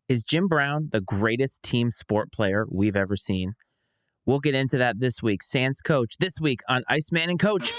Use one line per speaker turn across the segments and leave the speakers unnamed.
Is Jim Brown the greatest team sport player we've ever seen? We'll get into that this week. Sans Coach, this week on Iceman and Coach.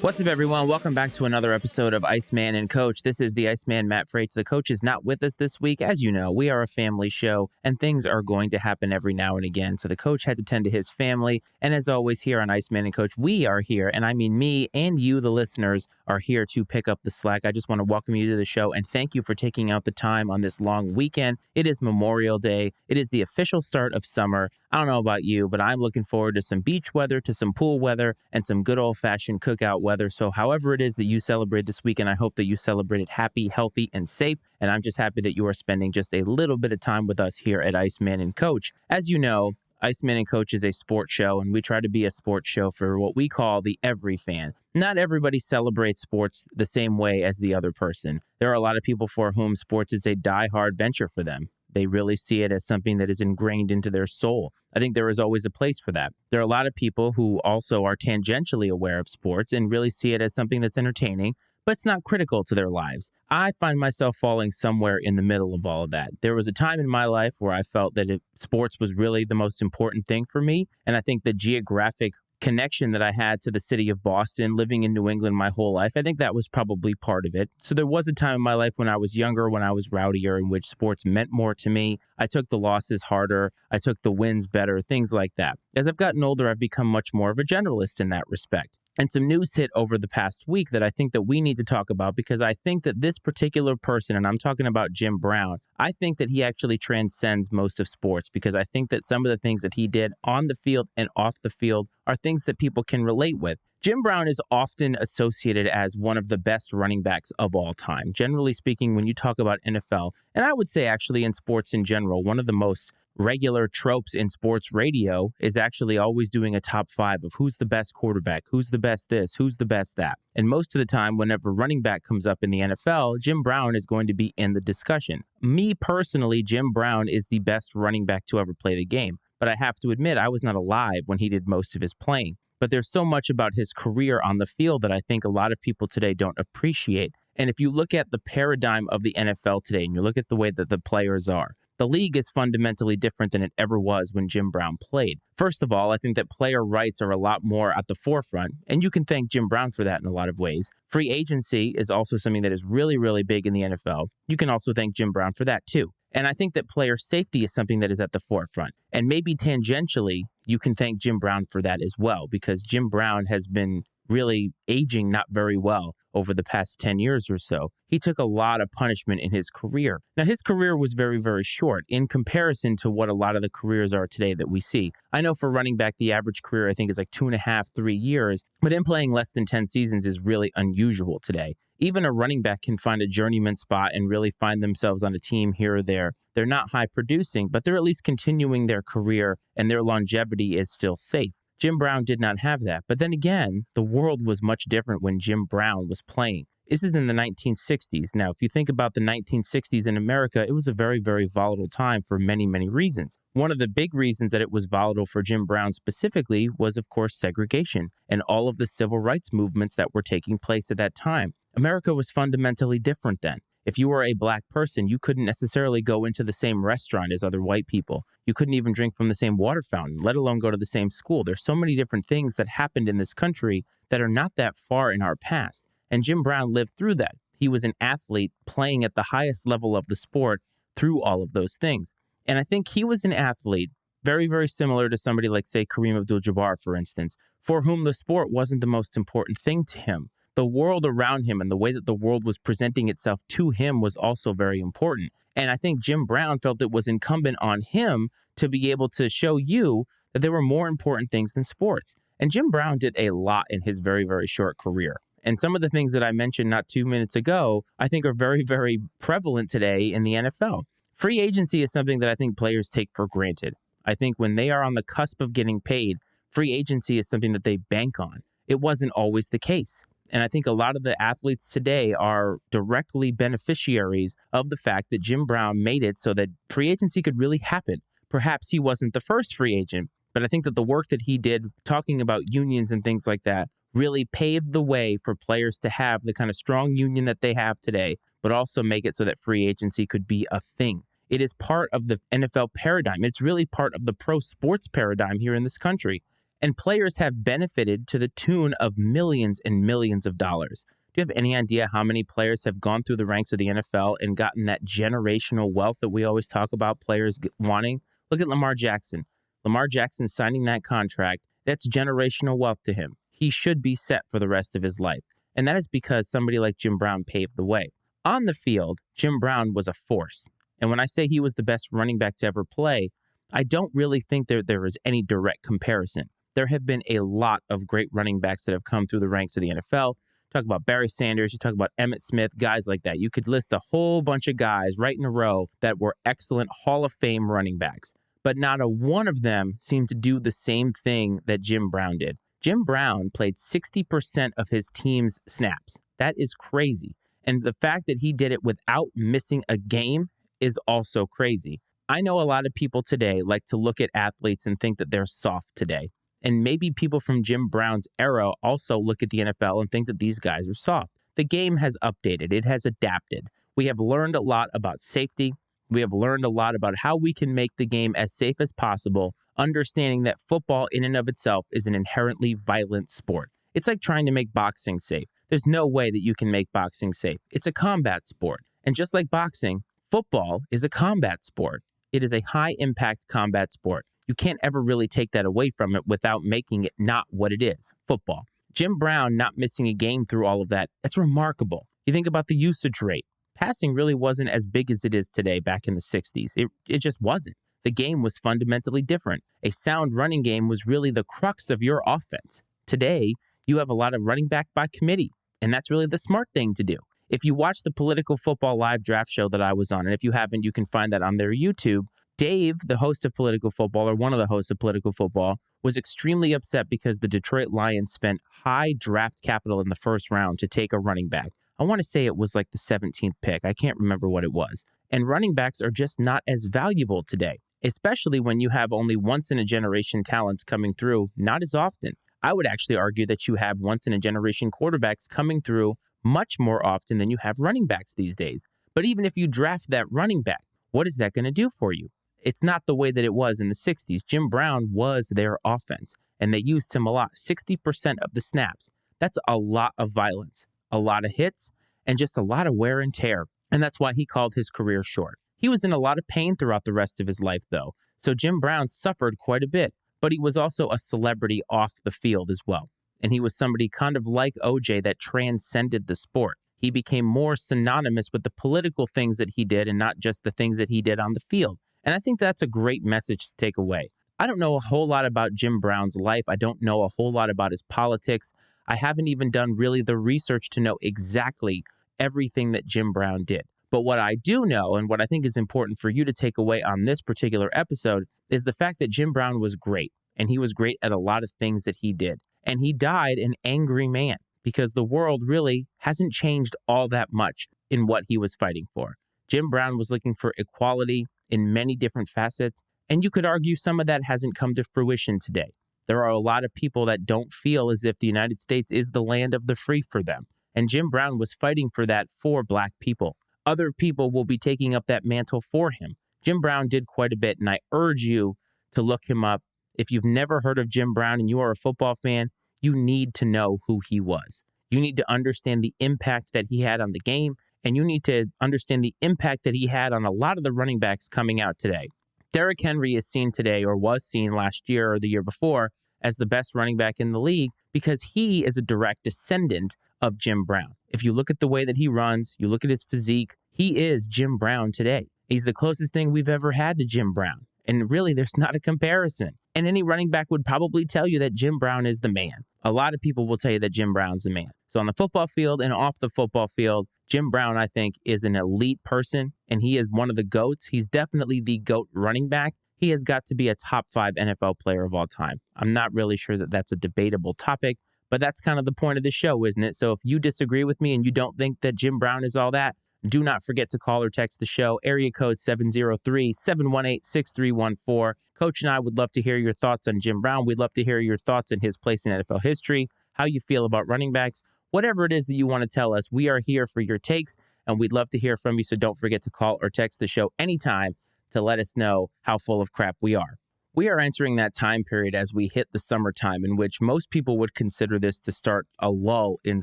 What's up, everyone? Welcome back to another episode of Iceman and Coach. This is the Iceman, Matt Frates. The coach is not with us this week. As you know, we are a family show, and things are going to happen every now and again. So the coach had to tend to his family. And as always, here on Iceman and Coach, we are here, and I mean me and you, the listeners, are here to pick up the slack. I just want to welcome you to the show and thank you for taking out the time on this long weekend. It is Memorial Day. It is the official start of summer. I don't know about you, but I'm looking forward to some beach weather, to some pool weather, and some good old-fashioned cookout weather. So however it is that you celebrate this weekend, I hope that you celebrate it happy, healthy, and safe. And I'm just happy that you are spending just a little bit of time with us here at Iceman and Coach. As you know, Iceman and Coach is a sports show, and we try to be a sports show for what we call the every fan. Not everybody celebrates sports the same way as the other person. There are a lot of people for whom sports is a die-hard venture for them. They really see it as something that is ingrained into their soul. I think there is always a place for that. There are a lot of people who also are tangentially aware of sports and really see it as something that's entertaining, but it's not critical to their lives. I find myself falling somewhere in the middle of all of that. There was a time in my life where I felt that sports was really the most important thing for me, and I think the geographic connection that I had to the city of Boston, living in New England my whole life, I think that was probably part of it. So there was a time in my life when I was younger, when I was rowdier, in which sports meant more to me. I took the losses harder. I took the wins better, things like that. As I've gotten older, I've become much more of a generalist in that respect. And some news hit over the past week that I think that we need to talk about, because I think that this particular person, and I'm talking about Jim Brown, I think that he actually transcends most of sports, because I think that some of the things that he did on the field and off the field are things that people can relate with. Jim Brown is often associated as one of the best running backs of all time. Generally speaking, when you talk about NFL, and I would say actually in sports in general, one of the most regular tropes in sports radio is actually always doing a top five of who's the best quarterback, who's the best this, who's the best that. And most of the time, whenever running back comes up in the NFL, Jim Brown is going to be in the discussion. Me personally, Jim Brown is the best running back to ever play the game. But I have to admit, I was not alive when he did most of his playing. But there's so much about his career on the field that I think a lot of people today don't appreciate. And if you look at the paradigm of the NFL today, and you look at the way that the players are, the league is fundamentally different than it ever was when Jim Brown played. First of all, I think that player rights are a lot more at the forefront, and you can thank Jim Brown for that in a lot of ways. Free agency is also something that is really, really big in the NFL. You can also thank Jim Brown for that too. And I think that player safety is something that is at the forefront. And maybe tangentially, you can thank Jim Brown for that as well, because Jim Brown has been really aging not very well over the past 10 years or so. He took a lot of punishment in his career. Now, his career was very, very short in comparison to what a lot of the careers are today that we see. I know for running back, the average career, I think, is like 2.5, 3 years, but him playing less than 10 seasons is really unusual today. Even a running back can find a journeyman spot and really find themselves on a team here or there. They're not high producing, but they're at least continuing their career, and their longevity is still safe. Jim Brown did not have that. But then again, the world was much different when Jim Brown was playing. This is in the 1960s. Now, if you think about the 1960s in America, it was a very, very volatile time for many, many reasons. One of the big reasons that it was volatile for Jim Brown specifically was, of course, segregation and all of the civil rights movements that were taking place at that time. America was fundamentally different then. If you were a black person, you couldn't necessarily go into the same restaurant as other white people. You couldn't even drink from the same water fountain, let alone go to the same school. There's so many different things that happened in this country that are not that far in our past. And Jim Brown lived through that. He was an athlete playing at the highest level of the sport through all of those things. And I think he was an athlete very, very similar to somebody like, say, Kareem Abdul-Jabbar, for instance, for whom the sport wasn't the most important thing to him. The world around him and the way that the world was presenting itself to him was also very important. And I think Jim Brown felt it was incumbent on him to be able to show you that there were more important things than sports. And Jim Brown did a lot in his very, very short career. And some of the things that I mentioned not 2 minutes ago, I think are very, very prevalent today in the NFL. Free agency is something that I think players take for granted. I think when they are on the cusp of getting paid, free agency is something that they bank on. It wasn't always the case. And I think a lot of the athletes today are directly beneficiaries of the fact that Jim Brown made it so that free agency could really happen. Perhaps he wasn't the first free agent, but I think that the work that he did talking about unions and things like that really paved the way for players to have the kind of strong union that they have today, but also make it so that free agency could be a thing. It is part of the NFL paradigm. It's really part of the pro sports paradigm here in this country. And players have benefited to the tune of millions and millions of dollars. Do you have any idea how many players have gone through the ranks of the NFL and gotten that generational wealth that we always talk about players wanting? Look at Lamar Jackson. Lamar Jackson signing that contract, that's generational wealth to him. He should be set for the rest of his life. And that is because somebody like Jim Brown paved the way. On the field, Jim Brown was a force. And when I say he was the best running back to ever play, I don't really think there is any direct comparison. There have been a lot of great running backs that have come through the ranks of the NFL. Talk about Barry Sanders, you talk about Emmitt Smith, guys like that. You could list a whole bunch of guys right in a row that were excellent Hall of Fame running backs. But not a one of them seemed to do the same thing that Jim Brown did. Jim Brown played 60% of his team's snaps. That is crazy. And the fact that he did it without missing a game is also crazy. I know a lot of people today like to look at athletes and think that they're soft today. And maybe people from Jim Brown's era also look at the NFL and think that these guys are soft. The game has updated. It has adapted. We have learned a lot about safety. We have learned a lot about how we can make the game as safe as possible, understanding that football in and of itself is an inherently violent sport. It's like trying to make boxing safe. There's no way that you can make boxing safe. It's a combat sport. And just like boxing, football is a combat sport. It is a high-impact combat sport. You can't ever really take that away from it without making it not what it is, football. Jim Brown not missing a game through all of that, that's remarkable. You think about the usage rate. Passing really wasn't as big as it is today back in the 60s. It just wasn't. The game was fundamentally different. A sound running game was really the crux of your offense. Today, you have a lot of running back by committee, and that's really the smart thing to do. If you watch the Political Football Live draft show that I was on, and if you haven't, you can find that on their YouTube, Dave, the host of Political Football, or one of the hosts of Political Football, was extremely upset because the Detroit Lions spent high draft capital in the first round to take a running back. I want to say it was like the 17th pick. I can't remember what it was. And running backs are just not as valuable today, especially when you have only once-in-a-generation talents coming through, not as often. I would actually argue that you have once-in-a-generation quarterbacks coming through much more often than you have running backs these days. But even if you draft that running back, what is that going to do for you? It's not the way that it was in the 60s. Jim Brown was their offense, and they used him a lot. 60% of the snaps. That's a lot of violence, a lot of hits, and just a lot of wear and tear. And that's why he called his career short. He was in a lot of pain throughout the rest of his life, though. So Jim Brown suffered quite a bit, but he was also a celebrity off the field as well. And he was somebody kind of like OJ that transcended the sport. He became more synonymous with the political things that he did and not just the things that he did on the field. And I think that's a great message to take away. I don't know a whole lot about Jim Brown's life. I don't know a whole lot about his politics. I haven't even done really the research to know exactly everything that Jim Brown did. But what I do know, and what I think is important for you to take away on this particular episode, is the fact that Jim Brown was great. And he was great at a lot of things that he did. And he died an angry man because the world really hasn't changed all that much in what he was fighting for. Jim Brown was looking for equality in many different facets, and you could argue some of that hasn't come to fruition today. There are a lot of people that don't feel as if the United States is the land of the free for them, and Jim Brown was fighting for that for Black people. Other people will be taking up that mantle for him. Jim Brown did quite a bit, and I urge you to look him up. If you've never heard of Jim Brown and you are a football fan, you need to know who he was. You need to understand the impact that he had on the game, and you need to understand the impact that he had on a lot of the running backs coming out today. Derrick Henry is seen today, or was seen last year or the year before, as the best running back in the league because he is a direct descendant of Jim Brown. If you look at the way that he runs, you look at his physique, he is Jim Brown today. He's the closest thing we've ever had to Jim Brown. And really, there's not a comparison. And any running back would probably tell you that Jim Brown is the man. A lot of people will tell you that Jim Brown's the man. So on the football field and off the football field, Jim Brown, I think, is an elite person, and he is one of the GOATs. He's definitely the GOAT running back. He has got to be a top 5 NFL player of all time. I'm not really sure that that's a debatable topic, But that's kind of the point of the show, isn't it? So if you disagree with me and you don't think that Jim Brown is all that, do not forget to call or text the show, area code 703-718-6314. Coach and I would love to hear your thoughts on Jim Brown. We'd love to hear your thoughts on his place in NFL history, how you feel about running backs, whatever it is that you want to tell us. We are here for your takes, and we'd love to hear from you. So don't forget to call or text the show anytime to let us know how full of crap we are. We are entering that time period as we hit the summertime in which most people would consider this to start a lull in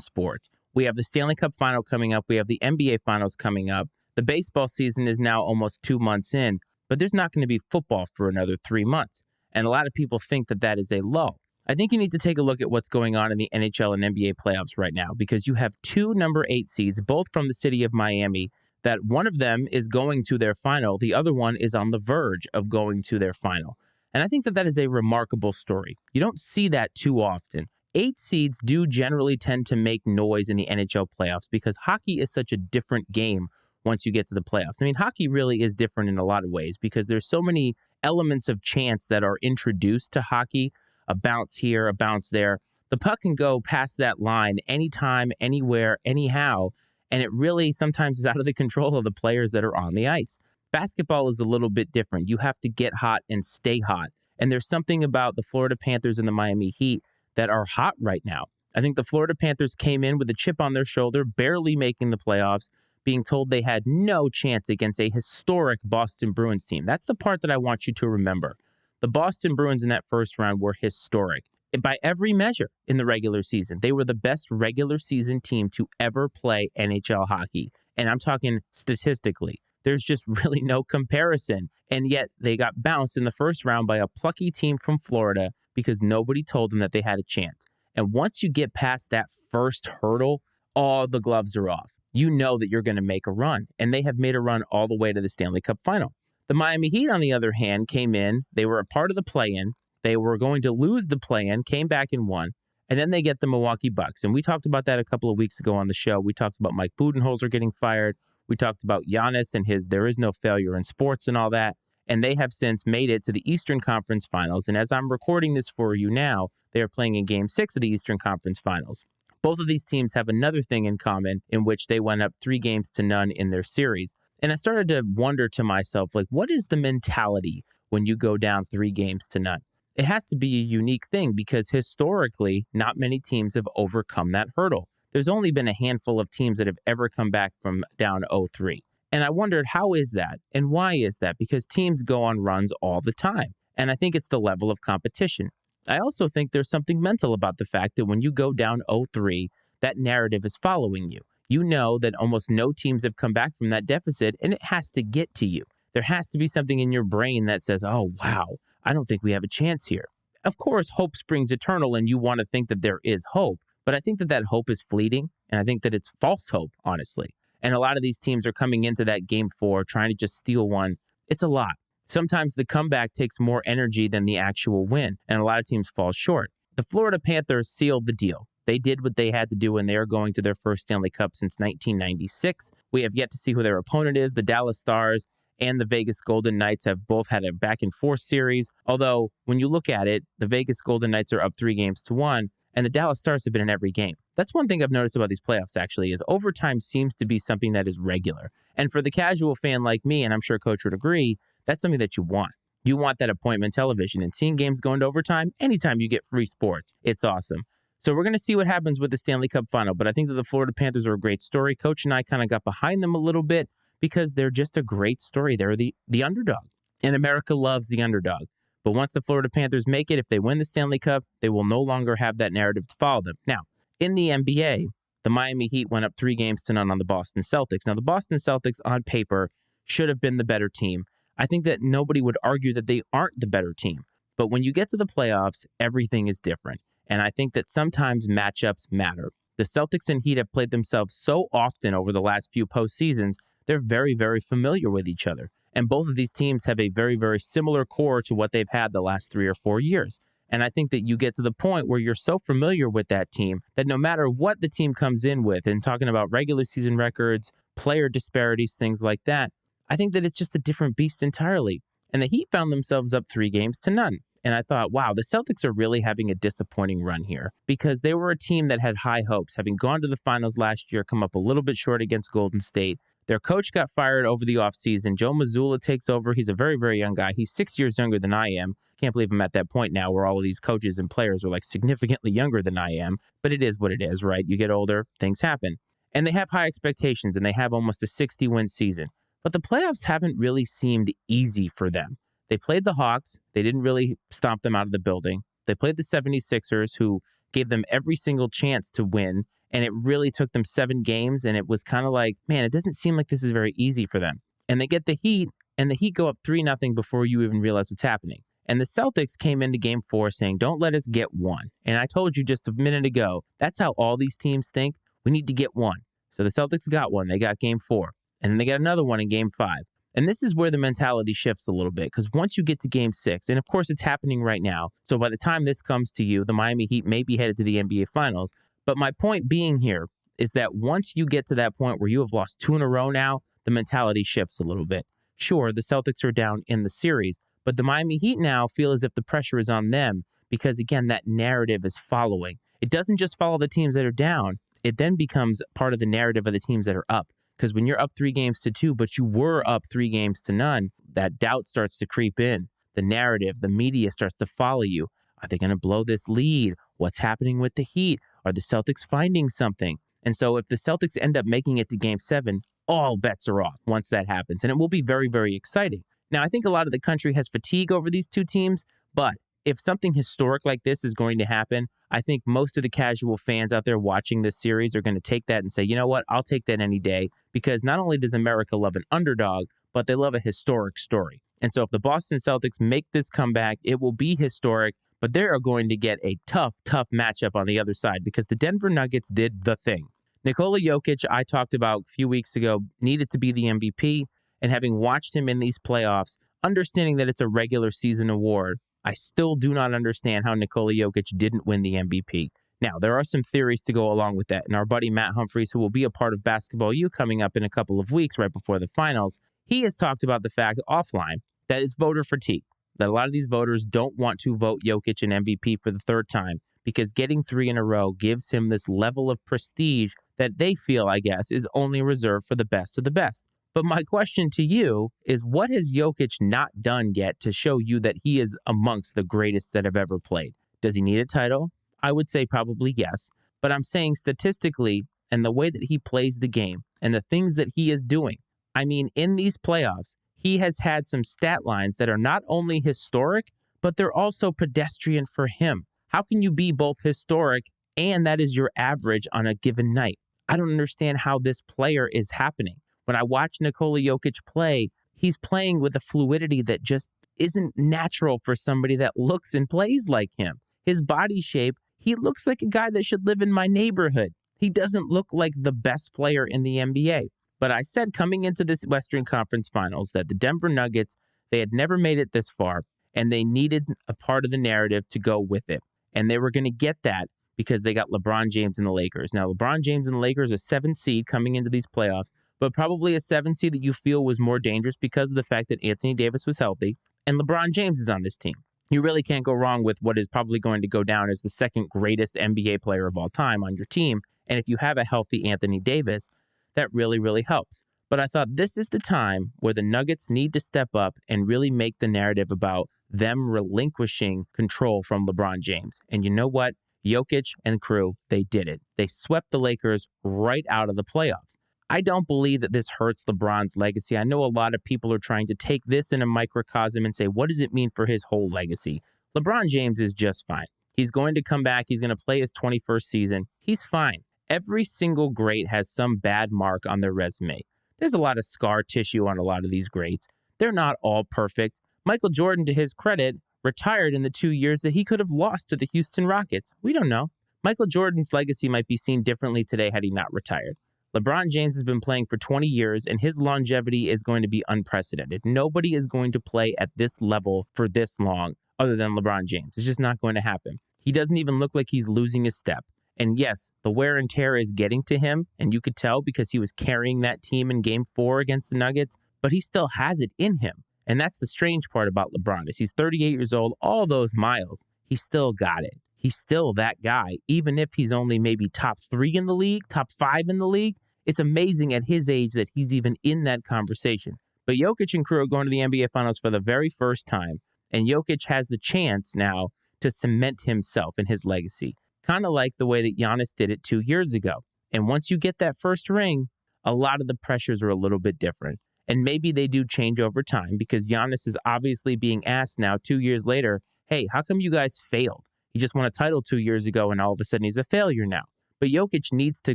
sports. We have the Stanley Cup final coming up. We have the NBA finals coming up. The baseball season is now almost 2 months in, but there's not going to be football for another 3 months. And a lot of people think that that is a lull. I think you need to take a look at what's going on in the NHL and NBA playoffs right now, because you have 2 number 8 seeds, both from the city of Miami, that one of them is going to their final. The other one is on the verge of going to their final. And I think that that is a remarkable story. You don't see that too often. 8 seeds do generally tend to make noise in the NHL playoffs because hockey is such a different game once you get to the playoffs. I mean, hockey really is different in a lot of ways because there's so many elements of chance that are introduced to hockey, a bounce here, a bounce there. The puck can go past that line anytime, anywhere, anyhow, and it really sometimes is out of the control of the players that are on the ice. Basketball is a little bit different. You have to get hot and stay hot. And there's something about the Florida Panthers and the Miami Heat that are hot right now. I think the Florida Panthers came in with a chip on their shoulder, barely making the playoffs, being told they had no chance against a historic Boston Bruins team. That's the part that I want you to remember. The Boston Bruins in that first round were historic. By every measure in the regular season, they were the best regular season team to ever play NHL hockey. And I'm talking statistically. There's just really no comparison. And yet they got bounced in the first round by a plucky team from Florida because nobody told them that they had a chance. And once you get past that first hurdle, all the gloves are off. You know that you're going to make a run. And they have made a run all the way to the Stanley Cup final. The Miami Heat, on the other hand, came in. They were a part of the play-in. They were going to lose the play-in, came back and won. And then they get the Milwaukee Bucks. And we talked about that a couple of weeks ago on the show. We talked about Mike Budenholzer getting fired. We talked about Giannis and his there is no failure in sports and all that. And they have since made it to the Eastern Conference Finals. And as I'm recording this for you now, they are playing in Game 6 of the Eastern Conference Finals. Both of these teams have another thing in common in which they went up 3-0 in their series. And I started to wonder to myself, like, what is the mentality when you go down 3-0? It has to be a unique thing because historically, not many teams have overcome that hurdle. There's only been a handful of teams that have ever come back from down 0-3. And I wondered, how is that? And why is that? Because teams go on runs all the time. And I think it's the level of competition. I also think there's something mental about the fact that when you go down 0-3, that narrative is following you. You know that almost no teams have come back from that deficit, and it has to get to you. There has to be something in your brain that says, oh, wow, I don't think we have a chance here. Of course, hope springs eternal, and you want to think that there is hope. But I think that that hope is fleeting, and I think that it's false hope, honestly. And a lot of these teams are coming into that Game 4 trying to just steal one. It's a lot. Sometimes the comeback takes more energy than the actual win, and a lot of teams fall short. The Florida Panthers sealed the deal. They did what they had to do, and they are going to their first Stanley Cup since 1996. We have yet to see who their opponent is. The Dallas Stars and the Vegas Golden Knights have both had a back-and-forth series, although when you look at it, the Vegas Golden Knights are up 3-1, and the Dallas Stars have been in every game. That's one thing I've noticed about these playoffs, actually, is overtime seems to be something that is regular. And for the casual fan like me, and I'm sure Coach would agree, that's something that you want. You want that appointment television, and seeing games go into overtime, anytime you get free sports, it's awesome. So we're going to see what happens with the Stanley Cup final, but I think that the Florida Panthers are a great story. Coach and I kind of got behind them a little bit because they're just a great story. They're the underdog, and America loves the underdog. But once the Florida Panthers make it, if they win the Stanley Cup, they will no longer have that narrative to follow them. Now, in the NBA, the Miami Heat went up 3-0 on the Boston Celtics. Now, the Boston Celtics, on paper, should have been the better team. I think that nobody would argue that they aren't the better team. But when you get to the playoffs, everything is different. And I think that sometimes matchups matter. The Celtics and Heat have played themselves so often over the last few postseasons, they're very, very familiar with each other. And both of these teams have a very, very similar core to what they've had the last 3 or 4 years. And I think that you get to the point where you're so familiar with that team that no matter what the team comes in with, and talking about regular season records, player disparities, things like that, I think that it's just a different beast entirely. And the Heat found themselves up 3-0. And I thought, wow, the Celtics are really having a disappointing run here because they were a team that had high hopes, having gone to the finals last year, come up a little bit short against Golden State. Their coach got fired over the offseason. Joe Mazzulla takes over. He's a very, very young guy. He's 6 years younger than I am. Can't believe I'm at that point now where all of these coaches and players are like significantly younger than I am. But it is what it is, right? You get older, things happen. And they have high expectations, and they have almost a 60-win season. But the playoffs haven't really seemed easy for them. They played the Hawks. They didn't really stomp them out of the building. They played the 76ers, who gave them every single chance to win. And it really took them 7 games. And it was kind of like, man, it doesn't seem like this is very easy for them. And they get the Heat, and the Heat go up 3-0 before you even realize what's happening. And the Celtics came into game 4 saying, don't let us get one. And I told you just a minute ago, that's how all these teams think. We need to get one. So the Celtics got one. They got game 4. And then they got another one in game 5. And this is where the mentality shifts a little bit, because once you get to game 6, and of course it's happening right now, so by the time this comes to you, the Miami Heat may be headed to the NBA Finals. But my point being here is that once you get to that point where you have lost 2 in a row now, the mentality shifts a little bit. Sure, the Celtics are down in the series, but the Miami Heat now feel as if the pressure is on them because, again, that narrative is following. It doesn't just follow the teams that are down. It then becomes part of the narrative of the teams that are up. Because when you're up 3-2, but you were up 3-0, that doubt starts to creep in. The narrative, the media starts to follow you. Are they going to blow this lead? What's happening with the Heat? Are the Celtics finding something? And so if the Celtics end up making it to game 7, all bets are off once that happens. And it will be very, very exciting. Now, I think a lot of the country has fatigue over these two teams, but if something historic like this is going to happen, I think most of the casual fans out there watching this series are going to take that and say, you know what, I'll take that any day, because not only does America love an underdog, but they love a historic story. And so if the Boston Celtics make this comeback, it will be historic, but they are going to get a tough matchup on the other side because the Denver Nuggets did the thing. Nikola Jokic, I talked about a few weeks ago, needed to be the MVP, and having watched him in these playoffs, understanding that it's a regular season award, I still do not understand how Nikola Jokic didn't win the MVP. Now, there are some theories to go along with that, and our buddy Matt Humphreys, who will be a part of Basketball U coming up in a couple of weeks right before the finals, he has talked about the fact offline that it's voter fatigue, that a lot of these voters don't want to vote Jokic an MVP for the 3rd time because getting 3 in a row gives him this level of prestige that they feel, I guess, is only reserved for the best of the best. But my question to you is, what has Jokic not done yet to show you that he is amongst the greatest that have ever played? Does he need a title? I would say probably yes. But I'm saying statistically, and the way that he plays the game and the things that he is doing, I mean, in these playoffs, he has had some stat lines that are not only historic, but they're also pedestrian for him. How can you be both historic and that is your average on a given night? I don't understand how this player is happening. When I watch Nikola Jokic play, he's playing with a fluidity that just isn't natural for somebody that looks and plays like him. His body shape, he looks like a guy that should live in my neighborhood. He doesn't look like the best player in the NBA. But I said coming into this Western Conference Finals that the Denver Nuggets, they had never made it this far, and they needed a part of the narrative to go with it. And they were going to get that because they got LeBron James and the Lakers. Now, LeBron James and the Lakers, a 7th seed coming into these playoffs, but probably a 7th seed that you feel was more dangerous because of the fact that Anthony Davis was healthy and LeBron James is on this team. You really can't go wrong with what is probably going to go down as the 2nd greatest NBA player of all time on your team. And if you have a healthy Anthony Davis, that really, really helps. But I thought this is the time where the Nuggets need to step up and really make the narrative about them relinquishing control from LeBron James. And you know what? Jokic and crew, they did it. They swept the Lakers right out of the playoffs. I don't believe that this hurts LeBron's legacy. I know a lot of people are trying to take this in a microcosm and say, what does it mean for his whole legacy? LeBron James is just fine. He's going to come back. He's going to play his 21st season. He's fine. Every single great has some bad mark on their resume. There's a lot of scar tissue on a lot of these greats. They're not all perfect. Michael Jordan, to his credit, retired in the 2 years that he could have lost to the Houston Rockets. We don't know. Michael Jordan's legacy might be seen differently today had he not retired. LeBron James has been playing for 20 years, and his longevity is going to be unprecedented. Nobody is going to play at this level for this long other than LeBron James. It's just not going to happen. He doesn't even look like he's losing his step. And yes, the wear and tear is getting to him, and you could tell because he was carrying that team in Game 4 against the Nuggets, but he still has it in him. And that's the strange part about LeBron is he's 38 years old, all those miles, he still got it. He's still that guy, even if he's only maybe top 3 in the league, top 5 in the league. It's amazing at his age that he's even in that conversation. But Jokic and crew are going to the NBA Finals for the very first time, and Jokic has the chance now to cement himself and his legacy, kind of like the way that Giannis did it 2 years ago. And once you get that first ring, a lot of the pressures are a little bit different. And maybe they do change over time because Giannis is obviously being asked now 2 years later, hey, how come you guys failed? He just won a title 2 years ago and all of a sudden he's a failure now. But Jokic needs to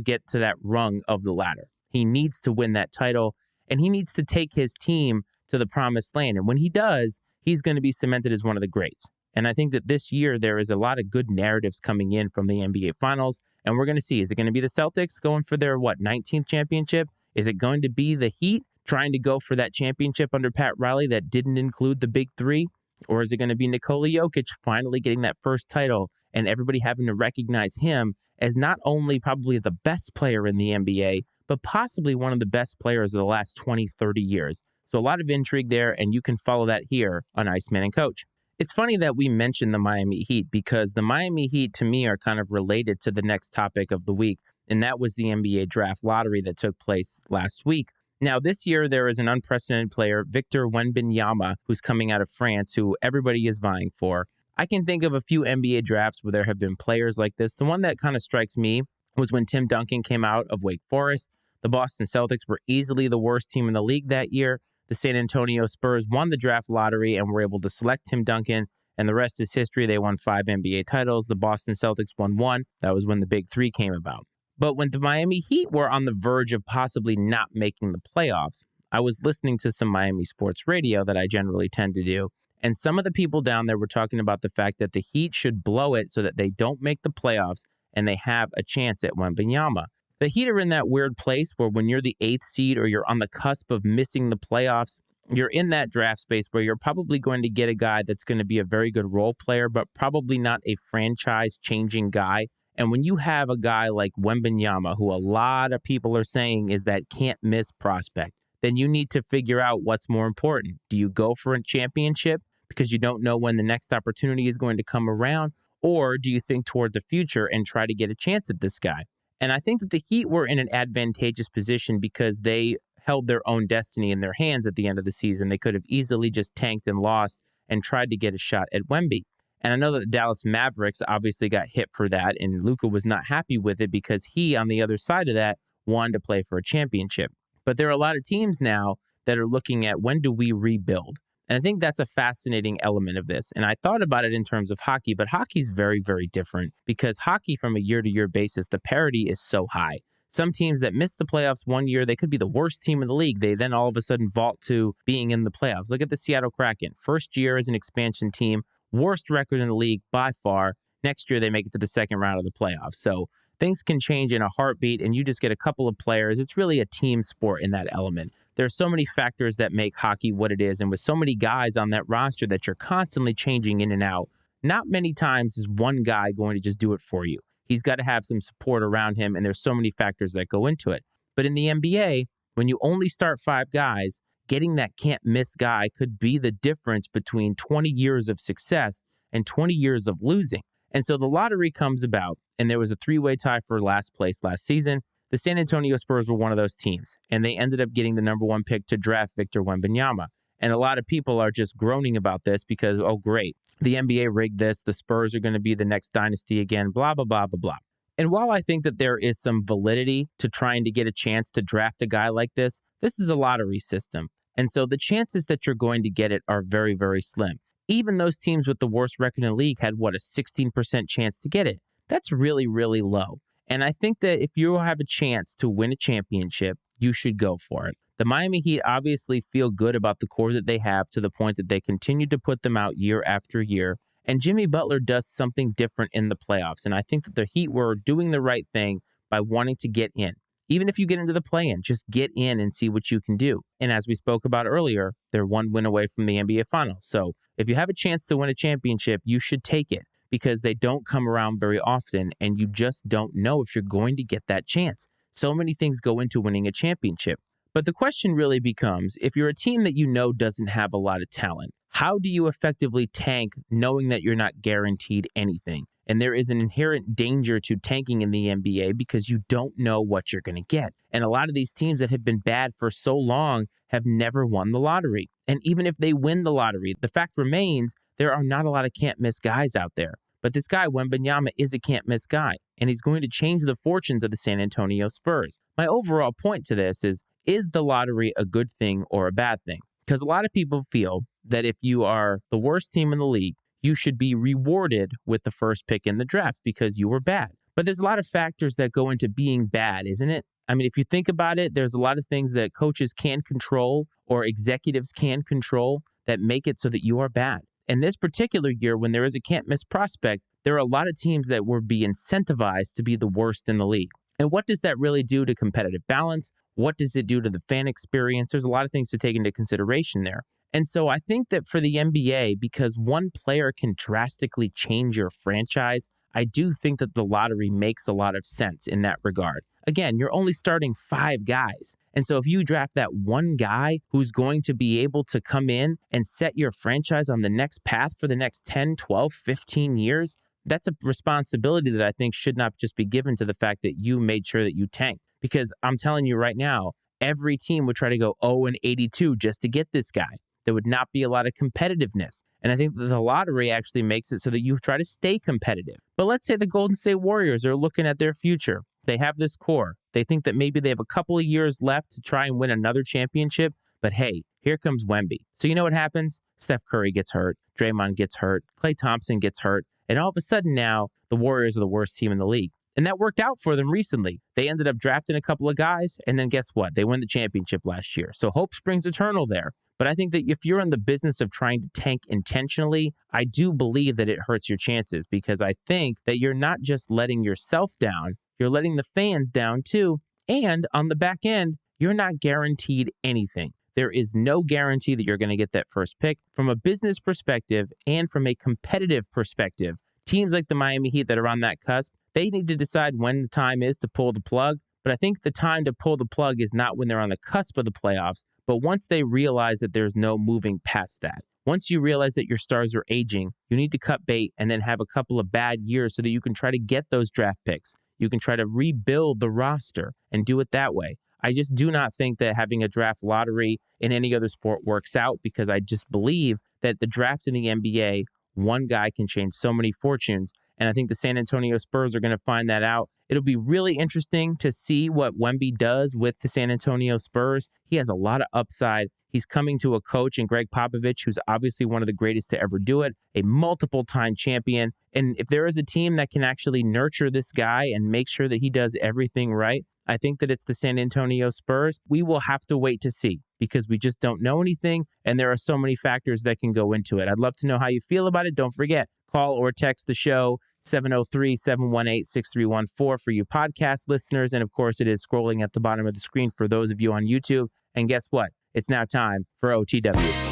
get to that rung of the ladder. He needs to win that title and he needs to take his team to the promised land. And when he does, he's going to be cemented as one of the greats. And I think that this year there is a lot of good narratives coming in from the NBA Finals. And we're going to see, is it going to be the Celtics going for their, 19th championship? Is it going to be the Heat trying to go for that championship under Pat Riley that didn't include the big three? Or is it going to be Nikola Jokic finally getting that first title and everybody having to recognize him as not only probably the best player in the NBA, but possibly one of the best players of the last 20, 30 years? So a lot of intrigue there, and you can follow that here on Iceman and Coach. It's funny that we mentioned the Miami Heat because the Miami Heat, to me, are kind of related to the next topic of the week, and that was the NBA draft lottery that took place last week. Now, this year, there is an unprecedented player, Victor Wembanyama, who's coming out of France, who everybody is vying for. I can think of a few NBA drafts where there have been players like this. The one that kind of strikes me was when Tim Duncan came out of Wake Forest. The Boston Celtics were easily the worst team in the league that year. The San Antonio Spurs won the draft lottery and were able to select Tim Duncan, and the rest is history. They won 5 NBA titles. The Boston Celtics won 1. That was when the Big Three came about. But when the Miami Heat were on the verge of possibly not making the playoffs, I was listening to some Miami sports radio that I generally tend to do, and some of the people down there were talking about the fact that the Heat should blow it so that they don't make the playoffs and they have a chance at Wembanyama. The Heat are in that weird place where when you're the 8th seed or you're on the cusp of missing the playoffs, you're in that draft space where you're probably going to get a guy that's going to be a very good role player, but probably not a franchise-changing guy. And when you have a guy like Wembanyama, who a lot of people are saying is that can't-miss prospect, then you need to figure out what's more important. Do you go for a championship because you don't know when the next opportunity is going to come around? Or do you think toward the future and try to get a chance at this guy? And I think that the Heat were in an advantageous position because they held their own destiny in their hands at the end of the season. They could have easily just tanked and lost and tried to get a shot at Wemby. And I know that the Dallas Mavericks obviously got hit for that, and Luka was not happy with it because he, on the other side of that, wanted to play for a championship. But there are a lot of teams now that are looking at when do we rebuild? And I think that's a fascinating element of this. And I thought about it in terms of hockey, but hockey's very, very different because hockey from a year-to-year basis, the parity is so high. Some teams that miss the playoffs one year, they could be the worst team in the league. They then all of a sudden vault to being in the playoffs. Look at the Seattle Kraken. First year as an expansion team, worst record in the league by far. Next year, they make it to the second round of the playoffs. So things can change in a heartbeat, and you just get a couple of players. It's really a team sport in that element. There are so many factors that make hockey what it is, and with so many guys on that roster that you're constantly changing in and out, not many times is one guy going to just do it for you. He's got to have some support around him, and there's so many factors that go into it. But in the NBA, when you only start 5 guys, getting that can't-miss guy could be the difference between 20 years of success and 20 years of losing. And so the lottery comes about, and there was a 3-way tie for last place last season. The San Antonio Spurs were one of those teams, and they ended up getting the number 1 pick to draft Victor Wembanyama. And a lot of people are just groaning about this because, oh, great, the NBA rigged this. The Spurs are going to be the next dynasty again, blah, blah, blah, blah, blah. And while I think that there is some validity to trying to get a chance to draft a guy like this is a lottery system. And so the chances that you're going to get it are very, very slim. Even those teams with the worst record in the league had, a 16% chance to get it. That's really, really low. And I think that if you have a chance to win a championship, you should go for it. The Miami Heat obviously feel good about the core that they have to the point that they continue to put them out year after year. And Jimmy Butler does something different in the playoffs. And I think that the Heat were doing the right thing by wanting to get in. Even if you get into the play-in, just get in and see what you can do. And as we spoke about earlier, they're 1 win away from the NBA Finals. So if you have a chance to win a championship, you should take it because they don't come around very often and you just don't know if you're going to get that chance. So many things go into winning a championship. But the question really becomes, if you're a team that you know doesn't have a lot of talent, how do you effectively tank knowing that you're not guaranteed anything? And there is an inherent danger to tanking in the NBA because you don't know what you're going to get. And a lot of these teams that have been bad for so long have never won the lottery. And even if they win the lottery, the fact remains there are not a lot of can't-miss guys out there. But this guy, Wembanyama, is a can't-miss guy, and he's going to change the fortunes of the San Antonio Spurs. My overall point to this is the lottery a good thing or a bad thing? Because a lot of people feel that if you are the worst team in the league, you should be rewarded with the first pick in the draft because you were bad. But there's a lot of factors that go into being bad, isn't it? I mean, if you think about it, there's a lot of things that coaches can control or executives can control that make it so that you are bad. In this particular year, when there is a can't-miss prospect, there are a lot of teams that will be incentivized to be the worst in the league. And what does that really do to competitive balance? What does it do to the fan experience? There's a lot of things to take into consideration there. And so I think that for the NBA, because one player can drastically change your franchise, I do think that the lottery makes a lot of sense in that regard. Again, you're only starting 5 guys. And so if you draft that one guy who's going to be able to come in and set your franchise on the next path for the next 10, 12, 15 years, that's a responsibility that I think should not just be given to the fact that you made sure that you tanked. Because I'm telling you right now, every team would try to go 0-82 just to get this guy. There would not be a lot of competitiveness. And I think that the lottery actually makes it so that you try to stay competitive. But let's say the Golden State Warriors are looking at their future. They have this core. They think that maybe they have a couple of years left to try and win another championship. But hey, here comes Wemby. So you know what happens? Steph Curry gets hurt. Draymond gets hurt. Klay Thompson gets hurt. And all of a sudden now, the Warriors are the worst team in the league. And that worked out for them recently. They ended up drafting a couple of guys, and then guess what? They won the championship last year. So hope springs eternal there. But I think that if you're in the business of trying to tank intentionally, I do believe that it hurts your chances because I think that you're not just letting yourself down, you're letting the fans down too. And on the back end, you're not guaranteed anything. There is no guarantee that you're going to get that first pick. From a business perspective and from a competitive perspective, teams like the Miami Heat that are on that cusp, they need to decide when the time is to pull the plug. But I think the time to pull the plug is not when they're on the cusp of the playoffs, but once they realize that there's no moving past that. Once you realize that your stars are aging, you need to cut bait and then have a couple of bad years so that you can try to get those draft picks. You can try to rebuild the roster and do it that way. I just do not think that having a draft lottery in any other sport works out because I just believe that the draft in the NBA, one guy can change so many fortunes. And I think the San Antonio Spurs are going to find that out. It'll be really interesting to see what Wemby does with the San Antonio Spurs. He has a lot of upside. He's coming to a coach in Greg Popovich, who's obviously one of the greatest to ever do it, a multiple-time champion. And if there is a team that can actually nurture this guy and make sure that he does everything right, I think that it's the San Antonio Spurs. We will have to wait to see because we just don't know anything, and there are so many factors that can go into it. I'd love to know how you feel about it. Don't forget, call or text the show 703-718-6314 for you podcast listeners. And of course, it is scrolling at the bottom of the screen for those of you on YouTube. And guess what? It's now time for OTW.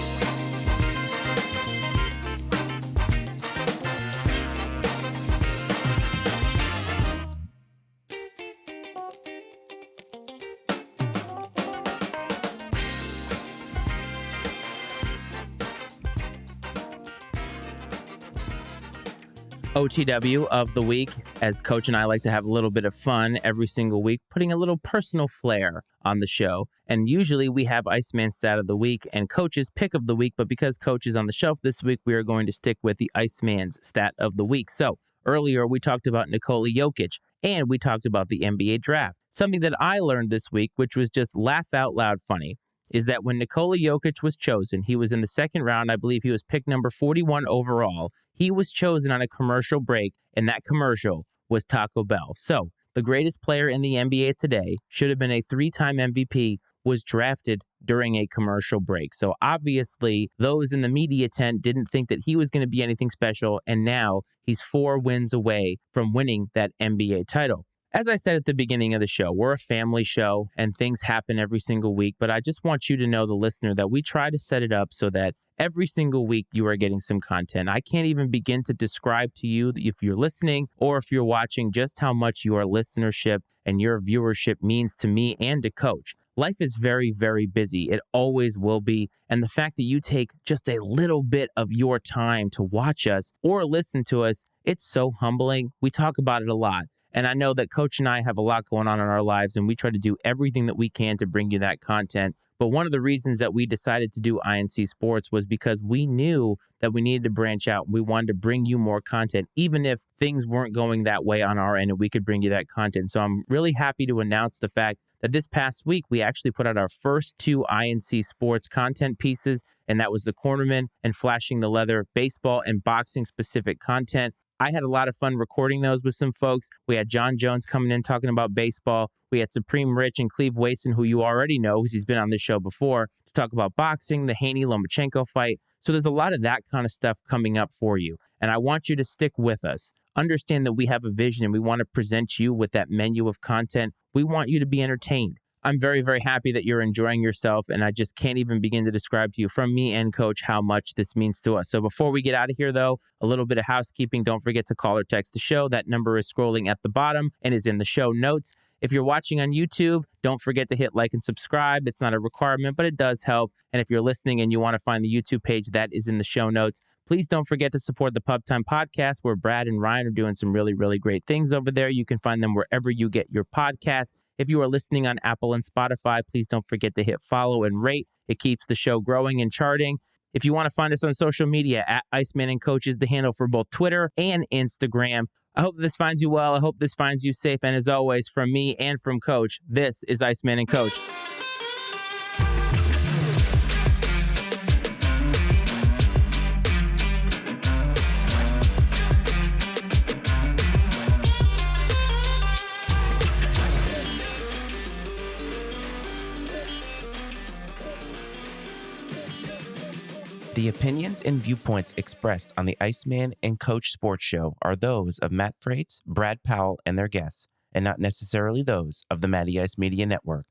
OTW of the week, as Coach and I like to have a little bit of fun every single week, putting a little personal flair on the show. And usually we have Iceman Stat of the Week and Coach's Pick of the Week, but because Coach is on the shelf this week, we are going to stick with the Iceman's Stat of the Week. So earlier we talked about Nikola Jokic and we talked about the NBA draft. Something that I learned this week, which was just laugh out loud funny, is that when Nikola Jokic was chosen, he was in the second round. I believe he was pick number 41 overall. He was chosen on a commercial break, and that commercial was Taco Bell. So the greatest player in the NBA today should have been a 3-time MVP, was drafted during a commercial break. So obviously, those in the media tent didn't think that he was going to be anything special, and now he's 4 wins away from winning that NBA title. As I said at the beginning of the show, we're a family show and things happen every single week, but I just want you to know, the listener, that we try to set it up so that every single week you are getting some content. I can't even begin to describe to you, if you're listening or if you're watching, just how much your listenership and your viewership means to me and to Coach. Life is very, very busy. It always will be. And the fact that you take just a little bit of your time to watch us or listen to us, it's so humbling. We talk about it a lot. And I know that Coach and I have a lot going on in our lives, and we try to do everything that we can to bring you that content. But one of the reasons that we decided to do I&C Sports was because we knew that we needed to branch out. We wanted to bring you more content, even if things weren't going that way on our end, and we could bring you that content. So I'm really happy to announce the fact that this past week, we actually put out our first 2 I&C Sports content pieces, and that was the Cornerman and Flashing the Leather baseball and boxing specific content. I had a lot of fun recording those with some folks. We had John Jones coming in talking about baseball. We had Supreme Rich and Cleve Wason, who you already know because he's been on this show before, to talk about boxing, the Haney-Lomachenko fight. So there's a lot of that kind of stuff coming up for you. And I want you to stick with us. Understand that we have a vision and we want to present you with that menu of content. We want you to be entertained. I'm very, very happy that you're enjoying yourself, and I just can't even begin to describe to you from me and Coach how much this means to us. So before we get out of here, though, a little bit of housekeeping. Don't forget to call or text the show. That number is scrolling at the bottom and is in the show notes. If you're watching on YouTube, don't forget to hit like and subscribe. It's not a requirement, but it does help. And if you're listening and you want to find the YouTube page, that is in the show notes. Please don't forget to support the Pub Time Podcast, where Brad and Ryan are doing some really, really great things over there. You can find them wherever you get your podcasts. If you are listening on Apple and Spotify, please don't forget to hit follow and rate. It keeps the show growing and charting. If you want to find us on social media, at Iceman and Coach is the handle for both Twitter and Instagram. I hope this finds you well. I hope this finds you safe. And as always, from me and from Coach, this is Iceman and Coach. The opinions and viewpoints expressed on the Iceman and Coach Sports Show are those of Matt Freitz, Brad Powell, and their guests, and not necessarily those of the Matty Ice Media Network.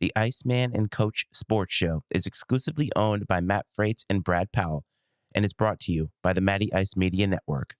The Iceman and Coach Sports Show is exclusively owned by Matt Freitz and Brad Powell, and is brought to you by the Matty Ice Media Network.